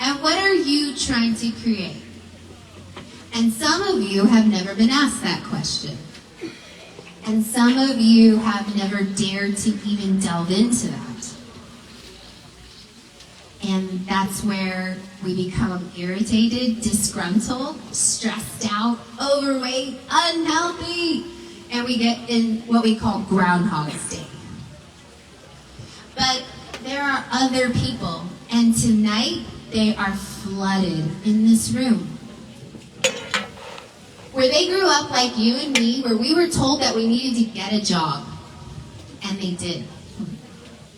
And what are you trying to create? And some of you have never been asked that question. And some of you have never dared to even delve into that. And that's where we become irritated, disgruntled, stressed out, overweight, unhealthy, and we get in what we call Groundhog's Day. But there are other people, and tonight they are flooded in this room. Where they grew up like you and me, where we were told that we needed to get a job. And they did.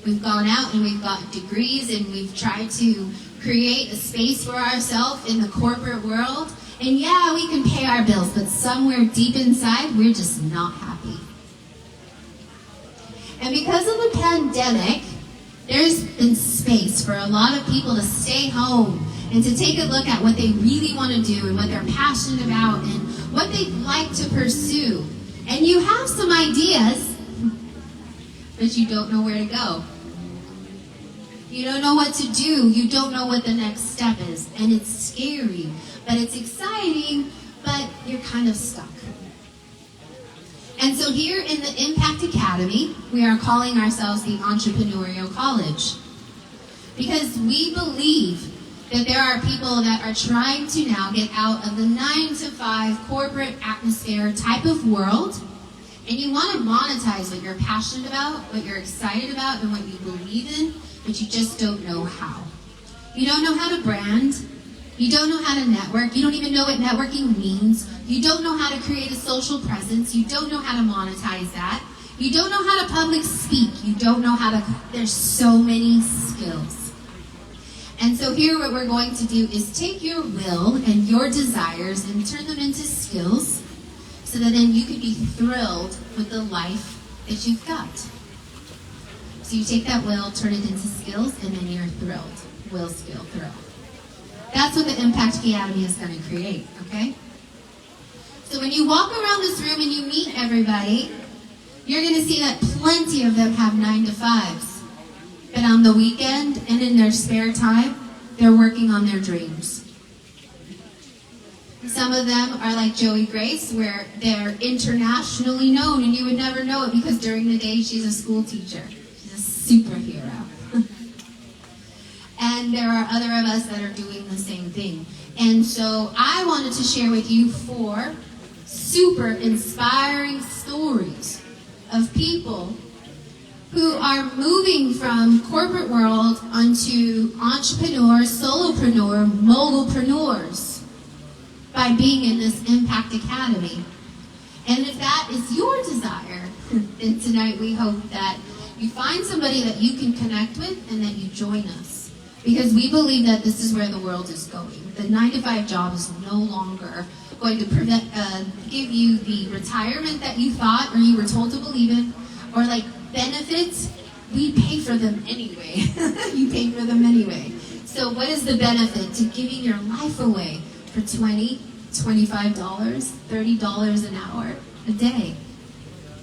We've gone out and we've got degrees and we've tried to create a space for ourselves in the corporate world. And yeah, we can pay our bills, but somewhere deep inside, we're just not happy. And because of the pandemic, there's been space for a lot of people to stay home and to take a look at what they really want to do and what they're passionate about and what they'd like to pursue. And you have some ideas, but you don't know where to go. You don't know what to do. You don't know what the next step is. And it's scary, but it's exciting, but you're kind of stuck. And so here in the Impact Academy, we are calling ourselves the Entrepreneurial College. Because we believe that there are people that are trying to now get out of the 9-to-5 corporate atmosphere type of world, and you want to monetize what you're passionate about, what you're excited about, and what you believe in, but you just don't know how. You don't know how to brand. You don't know how to network. You don't even know what networking means. You don't know how to create a social presence. You don't know how to monetize that. You don't know how to public speak. You don't know how to, there's so many skills. And so here what we're going to do is take your will and your desires and turn them into skills so that then you can be thrilled with the life that you've got. So you take that will, turn it into skills, and then you're thrilled. Will, skill, thrill. That's what the Impact Academy is going to create, okay? So when you walk around this room and you meet everybody, you're going to see that plenty of them have 9-to-5s. But on the weekend and in their spare time, they're working on their dreams. Some of them are like Joey Grace, where they're internationally known, and you would never know it because during the day she's a school teacher. She's a superhero. And there are other of us that are doing the same thing. And so I wanted to share with you 4 super inspiring stories of people who are moving from corporate world onto entrepreneurs, solopreneur, mogulpreneurs by being in this Impact Academy. And if that is your desire, then tonight we hope that you find somebody that you can connect with and that you join us. Because we believe that this is where the world is going. The 9-to-5 job is no longer going to give you the retirement that you thought or you were told to believe in, or like benefits. We pay for them anyway. You pay for them anyway. So what is the benefit to giving your life away for $20, $25, $30 an hour a day?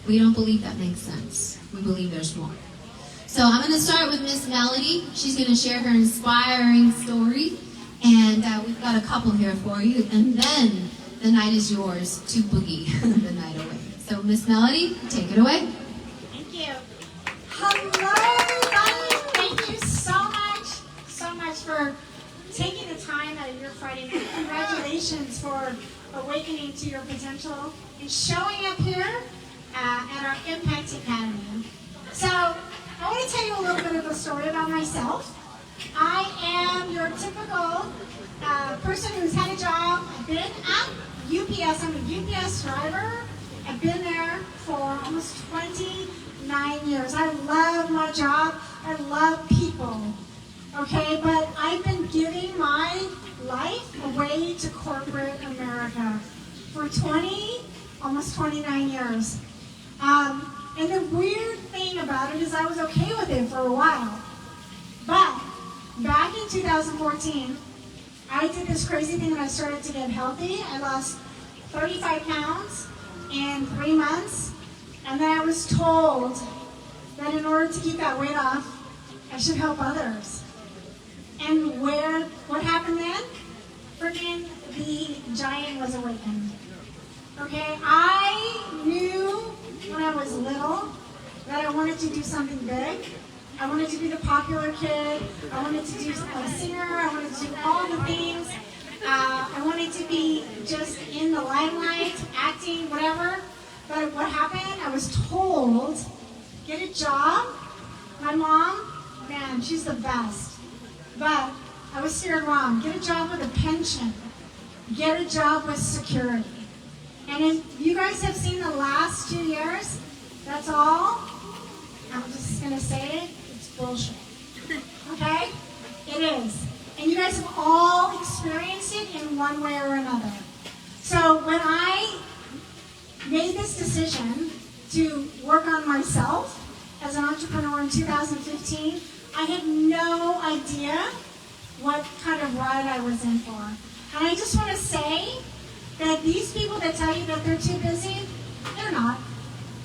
We don't believe that makes sense. We believe there's more. So I'm going to start with Miss Melody. She's going to share her inspiring story. And we've got a couple here for you. And then the night is yours to boogie the night away. So Miss Melody, take it away. Thank you. Hello, everybody. Thank you so much for taking the time out of your Friday night. Congratulations for awakening to your potential and showing up here at our Impact Academy. So I want to tell you a little bit of a story about myself. I am your typical person who's had a job. I've been at UPS. I'm a UPS driver. I've been there for almost 29 years. I love my job. I love people. Okay, but I've been giving my life away to corporate America for almost 29 years. And the weird thing about it is I was okay with it for a while. But back in 2014, I did this crazy thing and I started to get healthy. I lost 35 pounds in 3 months. And then I was told that in order to keep that weight off, I should help others. And what happened the giant was awakened. Okay, I knew when I was little that I wanted to do something big. I wanted to be the popular kid. I wanted to be a singer. I wanted to do all the things. I wanted to be just in the limelight, acting, whatever. But what happened, I was told, get a job. My mom, man, she's the best. But I was steered wrong. Get a job with a pension. Get a job with security. And if you guys have seen the last 2 years, that's all. I'm just going to say it. It's bullshit. Okay? It is. And you guys have all experienced it in one way or another. So when I made this decision to work on myself as an entrepreneur in 2015, I had no idea what kind of ride I was in for. And I just want to say that these people that tell you that they're too busy, they're not.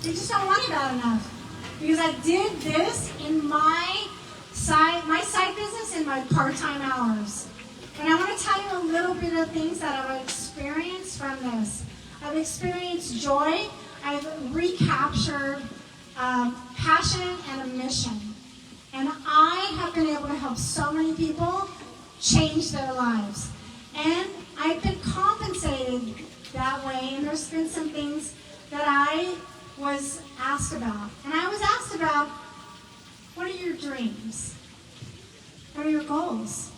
They just don't want it bad enough. Because I did this in my side business in my part-time hours. And I want to tell you a little bit of things that I've experienced from this. I've experienced joy. I've recaptured passion and a mission. And I have been able to help so many people change their lives. And I've been compensated that way. And there's been some things that I was asked about. And I was asked about, what are your dreams? What are your goals?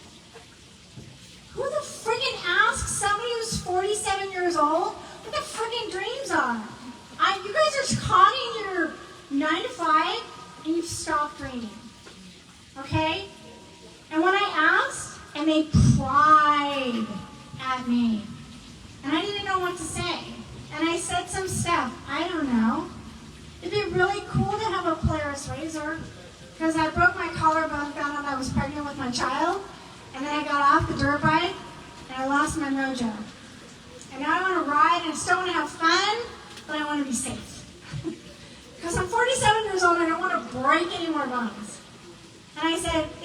Who the friggin' asks somebody who's 47 years old what the friggin' dreams are? You guys are caught in your 9 to 5 and you've stopped dreaming. Okay? And when I asked, and they pried at me, and I didn't know what to say. And I said some stuff. I don't know. It'd be really cool to have a Polaris Razor, because I broke my collarbone, found out I was pregnant with my child, and then I got off the dirt bike, and I lost my mojo. And now I want to ride, and I still want to have fun, but I want to be safe. Because I'm 47 years old, and I don't want to break any more bones. And they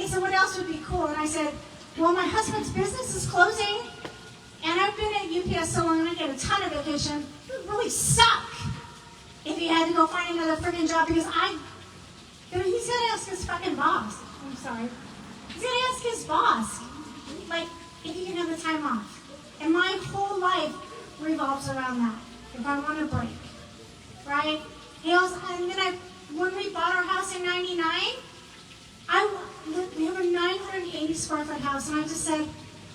said, what else would be cool? And I said, well, my husband's business is closing, and I've been at UPS so long, and I get a ton of vacation. It would really suck if he had to go find another freaking job, because he's going to ask his fucking boss. I'm sorry. He's going to ask his boss, like, if he can have the time off. And my whole life revolves around that. If I want to break, right? And then when we bought our house in '99, we have a 980 square foot house, and I just said,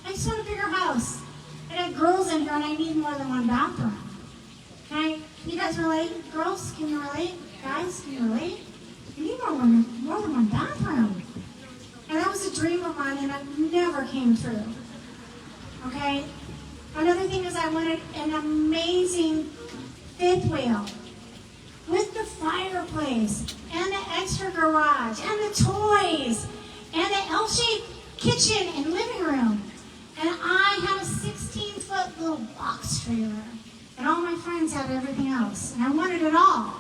I just want a bigger house. I got girls in here, and I need more than one bathroom. Can you guys relate? Girls, can you relate? Guys, can you relate? You need more than one bathroom. And that was a dream of mine, and it never came true. Okay? Another thing is I wanted an amazing fifth wheel with the fireplace and the extra garage and the toys and the L-shaped kitchen and living room. And I had a 16-foot little box trailer. And all my friends had everything else. And I wanted it all.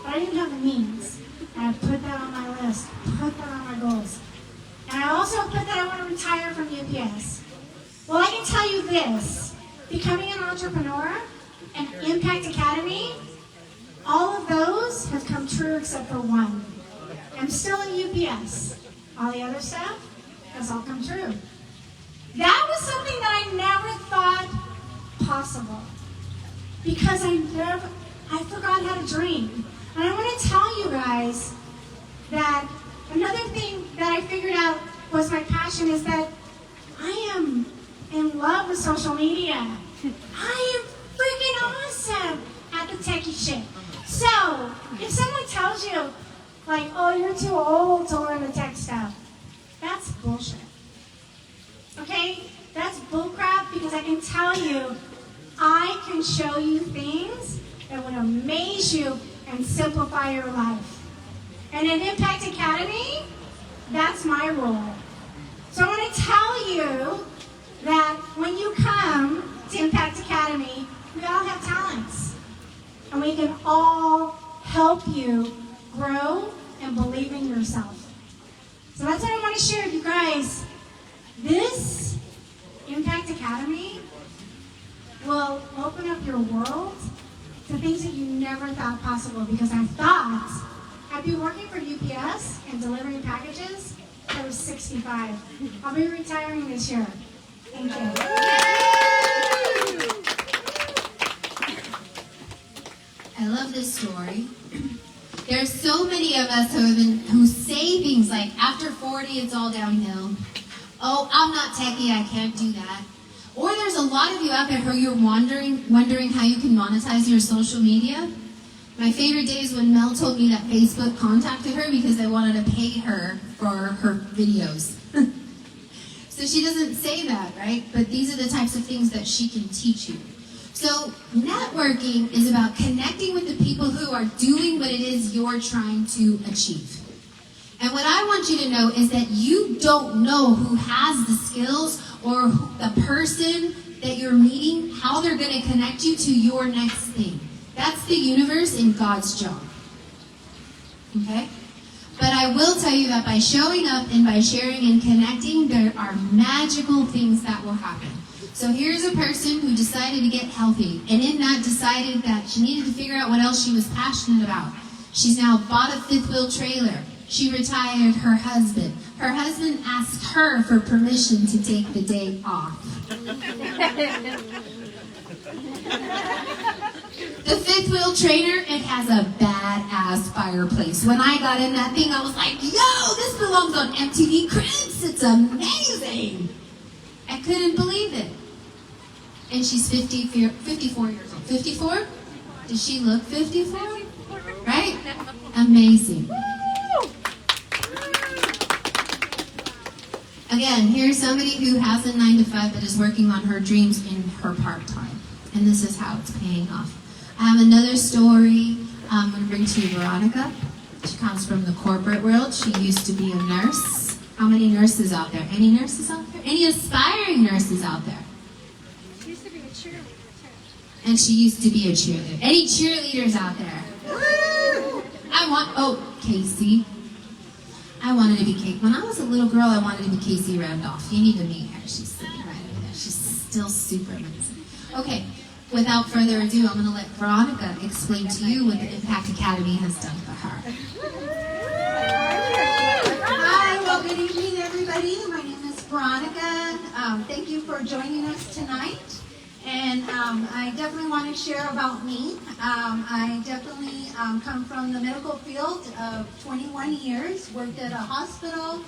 But I didn't have the means. And I put that on my list. Put that on my goals. And I also put that I want to retire from UPS. Well, I can tell you this. Becoming an entrepreneur and Impact Academy, all of those have come true except for one. I'm still at UPS. All the other stuff has all come true. That was something that I never thought possible. Because I forgot how to dream. And I want to tell you guys that another thing that I figured out was my passion is that I am in love with social media. I am freaking awesome at the techie shit. So, if someone tells you, like, oh, you're too old to learn the tech stuff, that's bullshit. Okay? That's bullcrap, because I can tell you, I can show you things that would amaze you and simplify your life. And in Impact Academy, that's my role. So I want to tell you that when you come to Impact Academy, we all have talents. And we can all help you grow and believe in yourself. So that's what I want to share with you guys. This Impact Academy open up your world to things that you never thought possible. Because I thought I'd be working for UPS and delivering packages. I was 65. I'll be retiring this year. Thank you. I love this story. There's so many of us who say things like, after 40, it's all downhill. Oh, I'm not techie, I can't do that. Or there's a lot of you out there who you're wondering how you can monetize your social media. My favorite day is when Mel told me that Facebook contacted her because they wanted to pay her for her videos. So she doesn't say that, right? But these are the types of things that she can teach you. So networking is about connecting with the people who are doing what it is you're trying to achieve. And what I want you to know is that you don't know who has the skills or the person that you're meeting, how they're going to connect you to your next thing. That's the universe and God's job. Okay? But I will tell you that by showing up and by sharing and connecting, there are magical things that will happen. So here's a person who decided to get healthy, and in that decided that she needed to figure out what else she was passionate about. She's now bought a fifth wheel trailer. She retired her husband. Her husband asked her for permission to take the day off. The fifth wheel trailer, it has a badass fireplace. When I got in that thing, I was like, yo, this belongs on MTV Cribs. It's amazing. I couldn't believe it. And she's 54 years old. 54? Does she look 54? Right? Amazing. Again, here's somebody who has a 9-to-5 but is working on her dreams in her part-time. And this is how it's paying off. I have another story I'm going to bring to you, Veronica. She comes from the corporate world. She used to be a nurse. How many nurses out there? Any nurses out there? Any aspiring nurses out there? She used to be a cheerleader too. And she used to be a cheerleader. Any cheerleaders out there? Woo! Casey. I wanted to be Casey. When I was a little girl, I wanted to be Casey Randolph. You need to meet her. She's sitting right over there. She's still super amazing. Okay, without further ado, I'm going to let Veronica explain to you what the Impact Academy has done for her. Hi, well, good evening, everybody. My name is Veronica. Thank you for joining us tonight. And I definitely want to share about me. I definitely come from the medical field of 21 years, worked at a hospital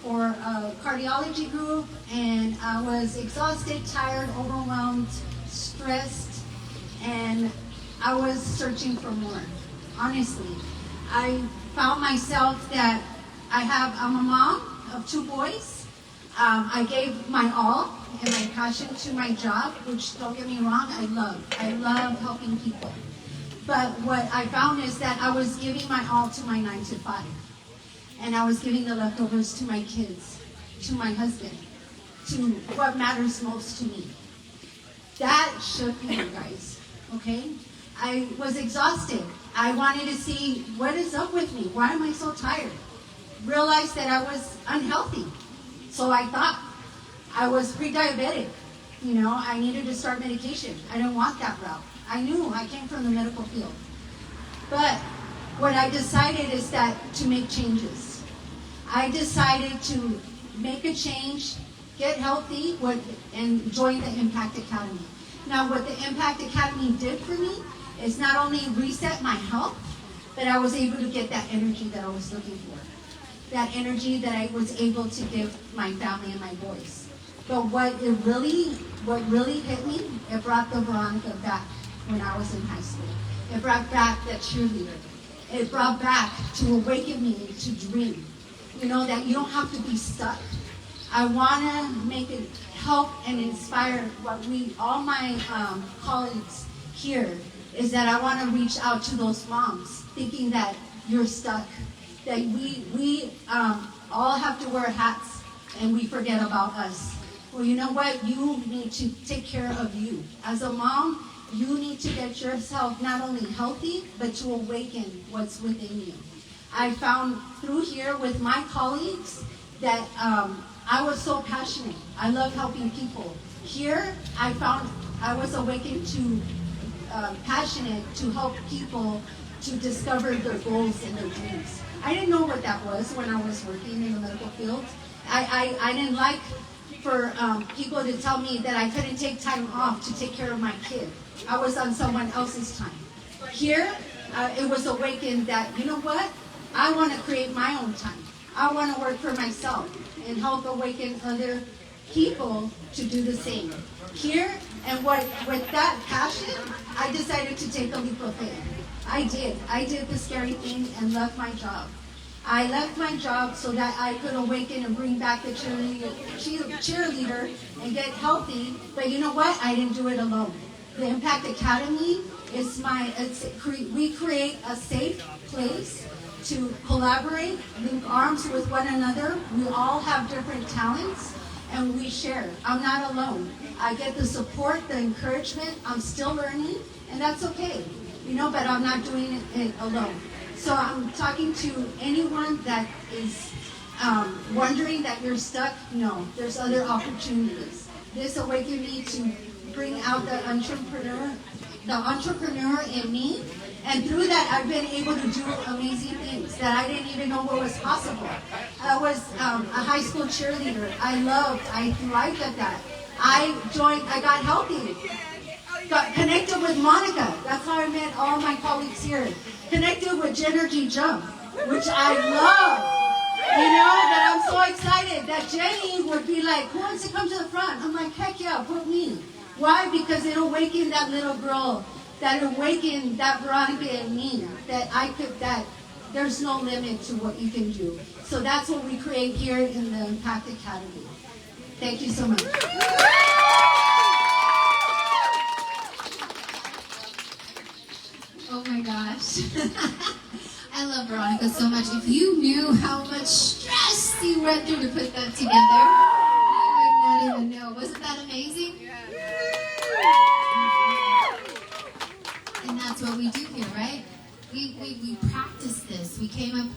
for a cardiology group, and I was exhausted, tired, overwhelmed, stressed, and I was searching for more. Honestly, I found myself that I'm a mom of 2 boys. I gave my all and my passion to my job, which, don't get me wrong, I love. I love helping people. But what I found is that I was giving my all to my 9-to-5. And I was giving the leftovers to my kids, to my husband, to what matters most to me. That shook me, guys, okay? I was exhausted. I wanted to see what is up with me. Why am I so tired? Realized that I was unhealthy. So I thought I was pre-diabetic. You know, I needed to start medication. I didn't want that route. I knew I came from the medical field. But what I decided is that to make changes. I decided to make a change, get healthy, and join the Impact Academy. Now, what the Impact Academy did for me is not only reset my health, but I was able to get that energy that I was looking for. That energy that I was able to give my family and my boys. But what really hit me, it brought the Veronica back when I was in high school. It brought back that cheerleader. It brought back to awaken me to dream. You know, that you don't have to be stuck. I want to make it help and inspire all my colleagues here, is that I want to reach out to those moms thinking that you're stuck. That we all have to wear hats and we forget about us. Well, you know what? You need to take care of you. As a mom, you need to get yourself not only healthy, but to awaken what's within you. I found through here with my colleagues that I was so passionate. I love helping people. Here, I found I was awakened to, passionate to help people to discover their goals and their dreams. I didn't know what that was when I was working in the medical field. I didn't like for people to tell me that I couldn't take time off to take care of my kid. I was on someone else's time. Here, it was awakened that, you know what? I want to create my own time. I want to work for myself and help awaken other people to do the same. Here, and with that passion, I decided to take a leap of faith. I did. I did the scary thing and left my job. I left my job so that I could awaken and bring back the cheerleader and get healthy. But you know what? I didn't do it alone. The Impact Academy is we create a safe place to collaborate, link arms with one another. We all have different talents and we share. I'm not alone. I get the support, the encouragement. I'm still learning and that's okay. But I'm not doing it alone. So I'm talking to anyone that is wondering that you're stuck. No, there's other opportunities. This awakened me to bring out the entrepreneur in me. And through that, I've been able to do amazing things that I didn't even know what was possible. I was a high school cheerleader. I thrived at that. I got healthy. Got connected with Monica. That's how I met all my colleagues here. Connected with Genergy Jump, which I love. That I'm so excited that Jenny would be like, who wants to come to the front? I'm like, heck yeah, put me. Why? Because it awakened that little girl, that awakened that Veronica in me, that there's no limit to what you can do. So that's what we create here in the Impact Academy. Thank you so much. Oh my gosh. I love Veronica so much. If you knew how much stress you went through to put that together, you would not even know. Wasn't that amazing? And that's what we do here, right? We practice this. We came up,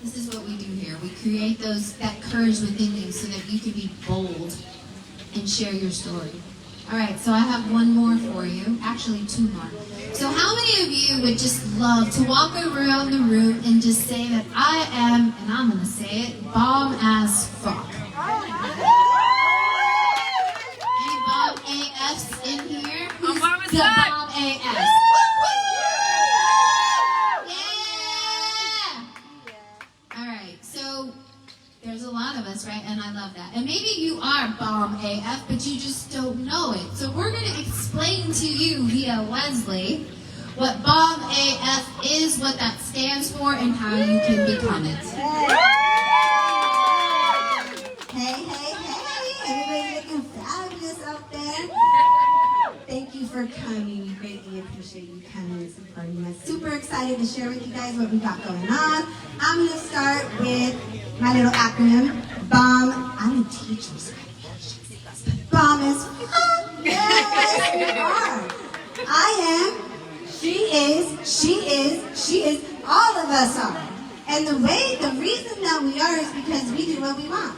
this is what we do here. We create that courage within you so that you can be bold and share your story. All right, so I have one more for you. Actually, two more. So how many of you would just love to walk around the room and just say that I am, and I'm going to say it, bomb as fuck? Any bomb AFs in here? Who's the bomb AF? Yeah! All right, so there's a lot of us, right? And I love that. And maybe you are bomb AF, but you just don't know it. So we're going to explain to you via Leslie what bomb AF is, what that stands for, and how you can become it. Hey, everybody looking fabulous out there. Thank you for coming. We greatly appreciate you coming and supporting us. Super excited to share with you guys what we got going on. I'm going to start with my little acronym, BOMB. I'm a teacher, so BOMB is fun. Yes, we are. I am, she is, all of us are. And the reason that we are is because we do what we want.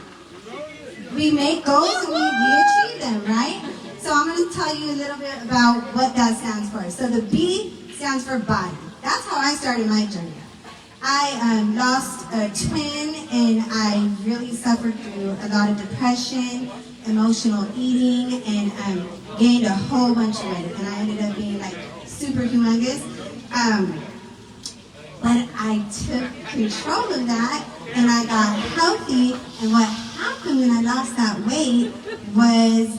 We make goals and we achieve them, right? So I'm going to tell you a little bit about what that stands for. So the B stands for body. That's how I started my journey. I lost a twin and I really suffered through a lot of depression, emotional eating, and gained a whole bunch of weight. And I ended up being like super humongous. But I took control of that and I got healthy. And what happened when I lost that weight was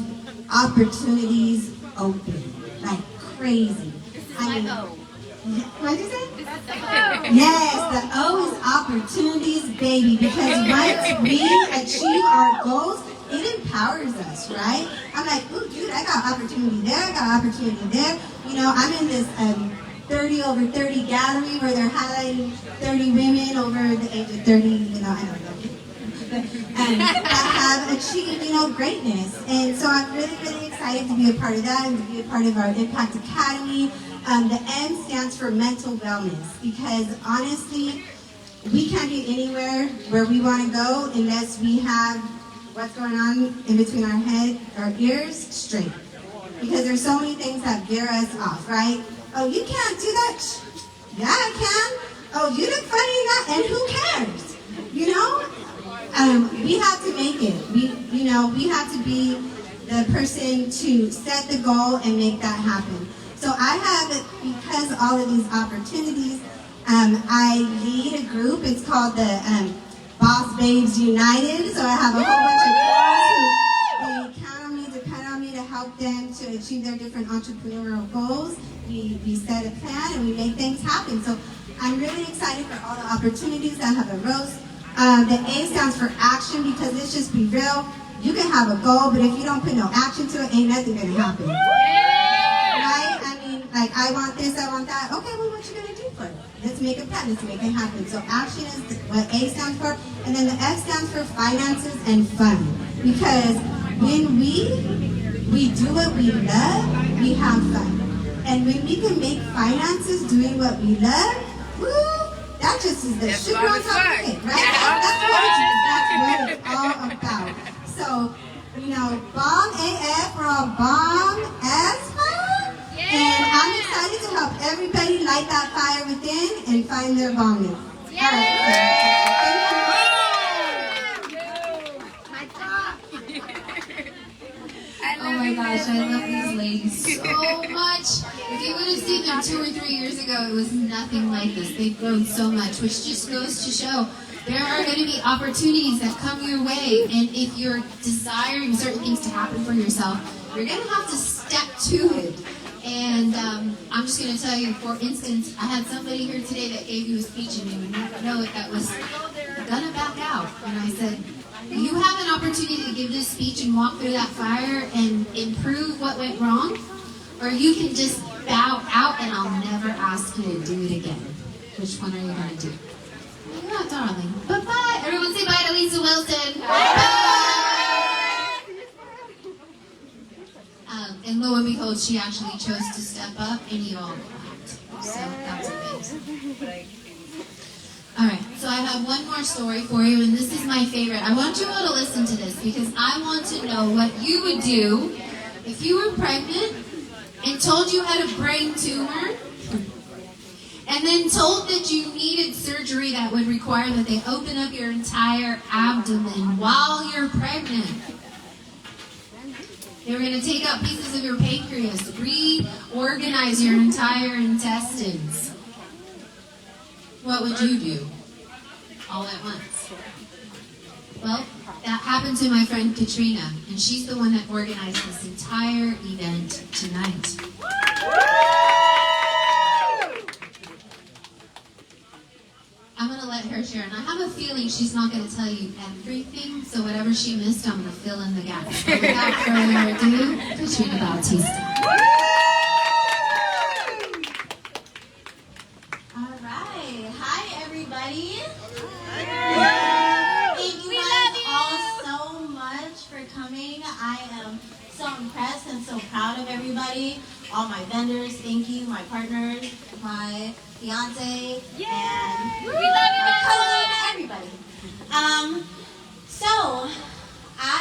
opportunities open, like crazy. I mean, what did you say? Yes, the O is opportunities, baby, because once we achieve our goals, it empowers us, right? I'm like, ooh, dude, I got opportunity there, I got opportunity there. I'm in this 30 over 30 gallery where they're highlighting 30 women over the age of 30, I don't know. That have achieved, greatness. And so I'm really, really excited to be a part of that and to be a part of our Impact Academy. The M stands for mental wellness because honestly, we can't get anywhere where we want to go unless we have what's going on in between our head, our ears straight. because there's so many things that veer us off, right? Oh, you can't do that. Yeah, I can. Oh, you look funny in that, and who cares? You know? We have to make it. We have to be the person to set the goal and make that happen. So I have, because all of these opportunities, I lead a group. It's called the Boss Babes United. So I have a whole bunch of girls who they count on me, depend on me to help them to achieve their different entrepreneurial goals. We set a plan and we make things happen. So I'm really excited for all the opportunities that have arose. The A stands for action, because let's just be real. You can have a goal, but if you don't put no action to it, ain't nothing gonna happen. Right? I mean, like, I want this, I want that. Okay, well, what you gonna do for it? Let's make a plan, let's make it happen. So action is what A stands for. And then the F stands for finances and fun. Because when we do what we love, we have fun. And when we can make finances doing what we love, woo, that just is the sugar on top of the cake, right? That's what it's all about. So, bomb AF, we're all bomb as fuck. And I'm excited to help everybody light that fire within and find their bombness. All right. Oh my gosh, I love these ladies so much. If you would have seen them 2 or 3 years ago, it was nothing like this. They've grown so much, which just goes to show there are going to be opportunities that come your way. And if you're desiring certain things to happen for yourself, you're going to have to step to it. And I'm just going to tell you, for instance, I had somebody here today that gave you a speech and you would never know it, that was going to back out. And I said, you have an opportunity to give this speech and walk through that fire and improve what went wrong, or you can just bow out and I'll never ask you to do it again. Which one are you going to do? Yeah, darling. Bye-bye. Everyone say bye to Lisa Wilson. Bye. And lo and behold, she actually chose to step up and you all clapped. So that's amazing. All right, so I have one more story for you, and this is my favorite. I want you all to listen to this because I want to know what you would do if you were pregnant and told you had a brain tumor and then told that you needed surgery that would require that they open up your entire abdomen while you're pregnant. They were going to take out pieces of your pancreas, reorganize your entire intestines. What would you do all at once? Well, that happened to my friend Katrina, and she's the one that organized this entire event tonight. I'm going to let her share, and I have a feeling she's not going to tell you everything, so whatever she missed, I'm going to fill in the gaps. But without further ado, Katrina Bautista. Everybody. Thank you guys all so much for coming. I am so impressed and so proud of everybody. All my vendors, thank you. My partners, my fiance, and my cousin, everybody. So I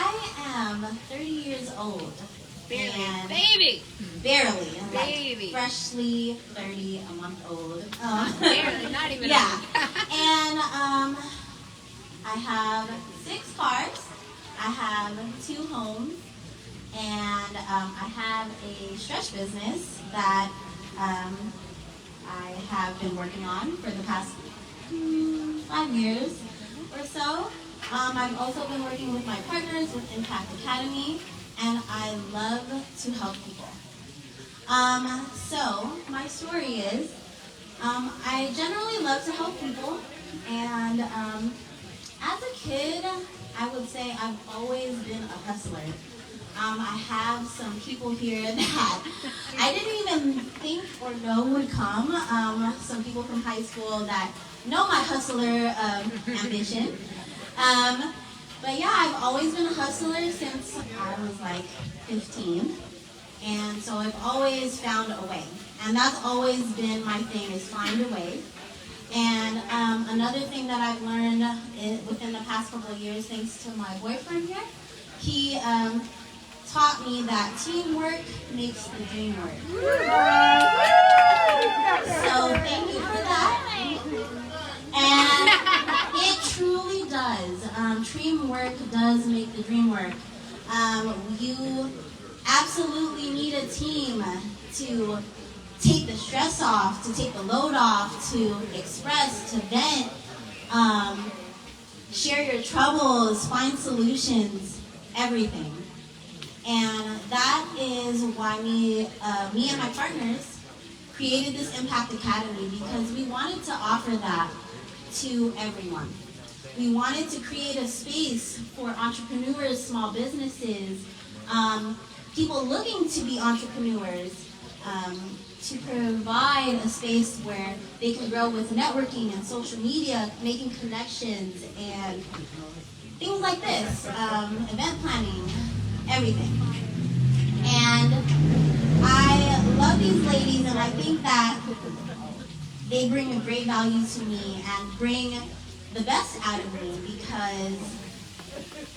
am 30 years old. Baby. Barely. I'm Baby. like freshly 30, a month old. Barely, not even. Yeah. And I have 6 cars. I have 2 homes. And I have a stretch business that I have been working on for the past 5 years or so. I've also been working with my partners with Impact Academy. And I love to help people. So my story is, I generally love to help people, and as a kid, I would say I've always been a hustler. I have some people here that I didn't even think or know would come. Some people from high school that know my hustler ambition. But yeah, I've always been a hustler since I was like 15. And so I've always found a way. And that's always been my thing, is find a way. And another thing that I've learned within the past couple of years, thanks to my boyfriend here, he taught me that teamwork makes the dream work. So thank you for that. And it truly does. Teamwork does make the dream work. You absolutely need a team to take the stress off, to take the load off, to express, to vent, share your troubles, find solutions, everything. And that is why me and my partners created this Impact Academy, because we wanted to offer that to everyone. We wanted to create a space for entrepreneurs, small businesses, people looking to be entrepreneurs, to provide a space where they can grow with networking and social media, making connections, and things like this, event planning, everything. And I love these ladies, and I think that they bring a great value to me and bring the best out of me, because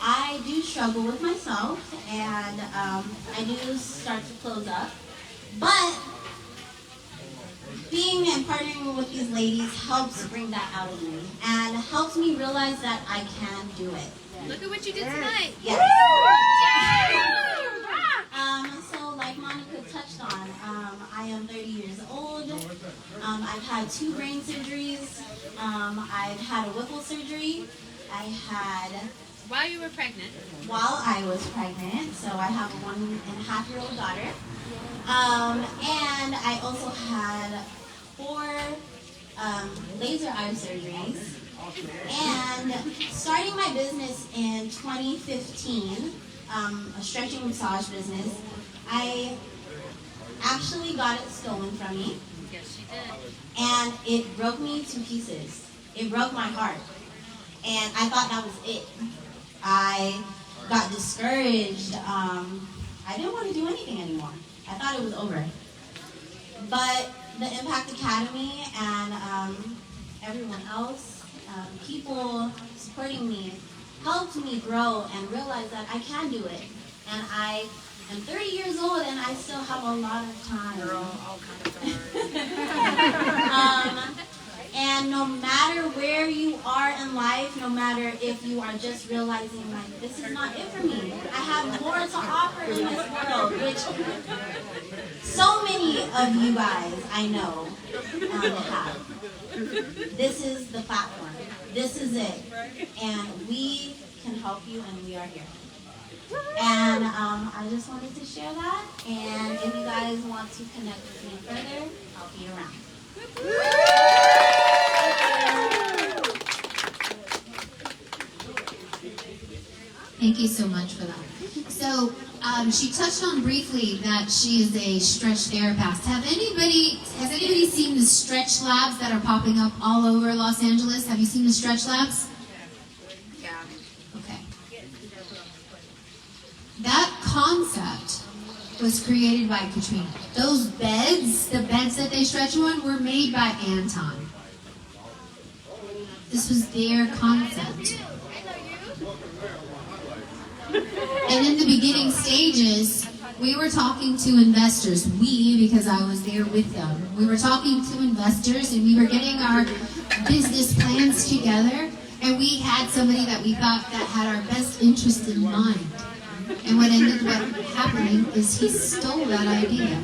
I do struggle with myself, and I do start to close up. But being and partnering with these ladies helps bring that out of me and helps me realize that I can do it. Look at what you did tonight. Yes. So like Monica touched on, I am 30 years old. I've had 2 brain surgeries. I've had a Whipple surgery. I had While you were pregnant. while I was pregnant, so I have a 1.5-year-old daughter. And I also had 4 laser eye surgeries. And starting my business in 2015, a stretching massage business, I actually got it stolen from me. Yes, she did. And it broke me to pieces. It broke my heart. And I thought that was it. I got discouraged. I didn't want to do anything anymore. I thought it was over. But the Impact Academy and everyone else, people supporting me, helped me grow and realize that I can do it. And I am 30 years old and I still have a lot of time. And no matter where you are in life, no matter if you are just realizing, like, this is not it for me, I have more to offer in this world, which so many of you guys I know have. This is the platform. This is it. And we can help you, and we are here. And I just wanted to share that. And if you guys want to connect with me further, I'll be around. Thank you so much for that. So she touched on briefly that she is a stretch therapist. Has anybody seen the stretch labs that are popping up all over Los Angeles? Have you seen the stretch labs? Yeah. Okay. That concept was created by Katrina. Those beds, the beds that they stretch on, were made by Anton. This was their concept. And in the beginning stages, we were talking to investors. We, because I was there with them, we were talking to investors and we were getting our business plans together. And we had somebody that we thought that had our best interest in mind. And what ended up happening is he stole that idea.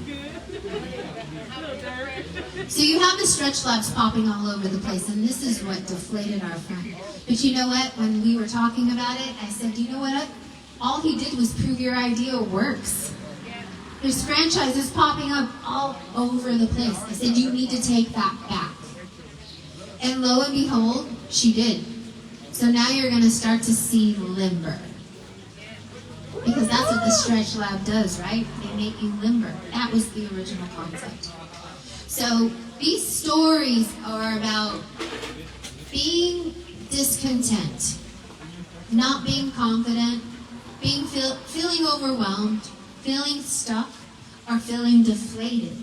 So you have the stretch labs popping all over the place, and this is what deflated our friend. But you know what? When we were talking about it, I said, you know what? All he did was prove your idea works. There's franchises popping up all over the place. I said, you need to take that back. And lo and behold, she did. So now you're going to start to see limber. Because that's what the stretch lab does, right? They make you limber. That was the original concept. So these stories are about being discontent, not being confident, feeling overwhelmed, feeling stuck, or feeling deflated.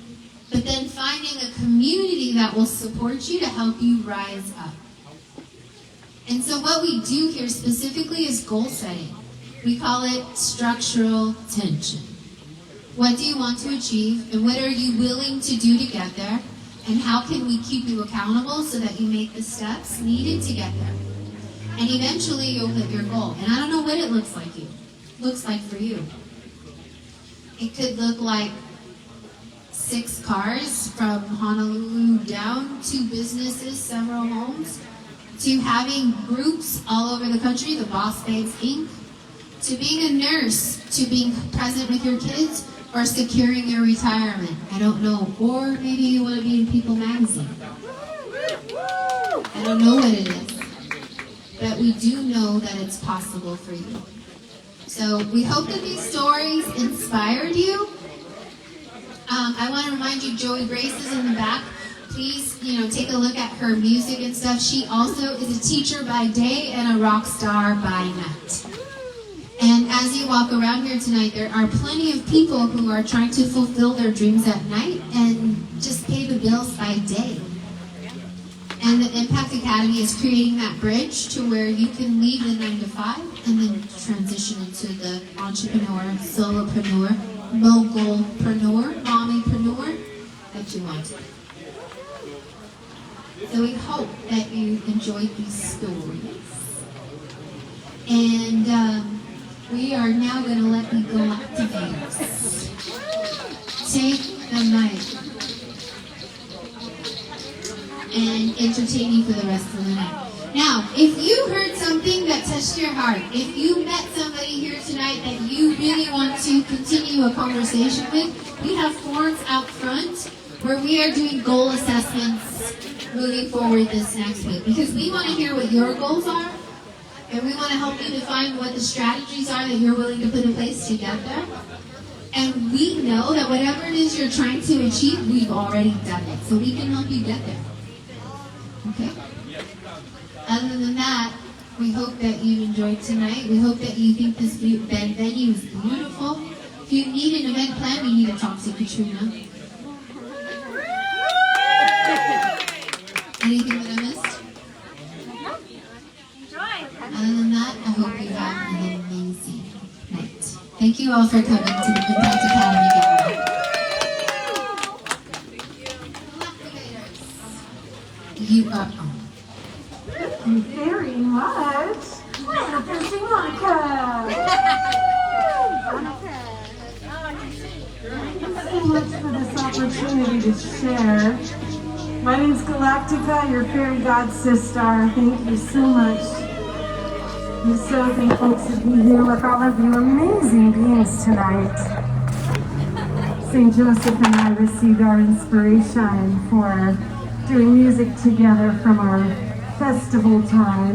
But then finding a community that will support you to help you rise up. And so what we do here specifically is goal setting. We call it structural tension. What do you want to achieve, and what are you willing to do to get there? And how can we keep you accountable so that you make the steps needed to get there? And eventually you'll hit your goal. And I don't know what it looks like for you. It could look like 6 cars from Honolulu down, 2 businesses, several homes, to having groups all over the country, the Boss Babes Inc., to being a nurse, to being present with your kids, or securing your retirement. I don't know. Or maybe you want to be in People Magazine. I don't know what it is. But we do know that it's possible for you. So we hope that these stories inspired you. I want to remind you, Joey Grace is in the back. Please, take a look at her music and stuff. She also is a teacher by day and a rock star by night. And as you walk around here tonight, there are plenty of people who are trying to fulfill their dreams at night and just pay the bills by day. And the Impact Academy is creating that bridge to where you can leave the 9 to 5 and then transition into the entrepreneur, solopreneur, mogulpreneur, mommypreneur that you want. So we hope that you enjoyed these stories. And we are now going to let the Galactivators take the mic and entertain you for the rest of the night. Now, if you heard something that touched your heart, if you met somebody here tonight that you really want to continue a conversation with, we have forms out front where we are doing goal assessments moving forward this next week. Because we want to hear what your goals are, and we want to help you define what the strategies are that you're willing to put in place to get there. And we know that whatever it is you're trying to achieve, we've already done it. So we can help you get there. Okay? Other than that, we hope that you enjoyed tonight. We hope that you think this venue is beautiful. If you need an event plan, we need to talk to Katrina. Anything that I missed? Other than that, I hope you have an amazing night. Thank you all for coming to the Impact Academy gathering. You are on. Thank you very much. Wonderful, Monica. Thank you so much for this opportunity to share. My name's Galactica, your fairy god sister. Thank you so much. I'm so thankful to be here with all of you amazing beings tonight. St. Joseph and I received our inspiration for doing music together from our festival time.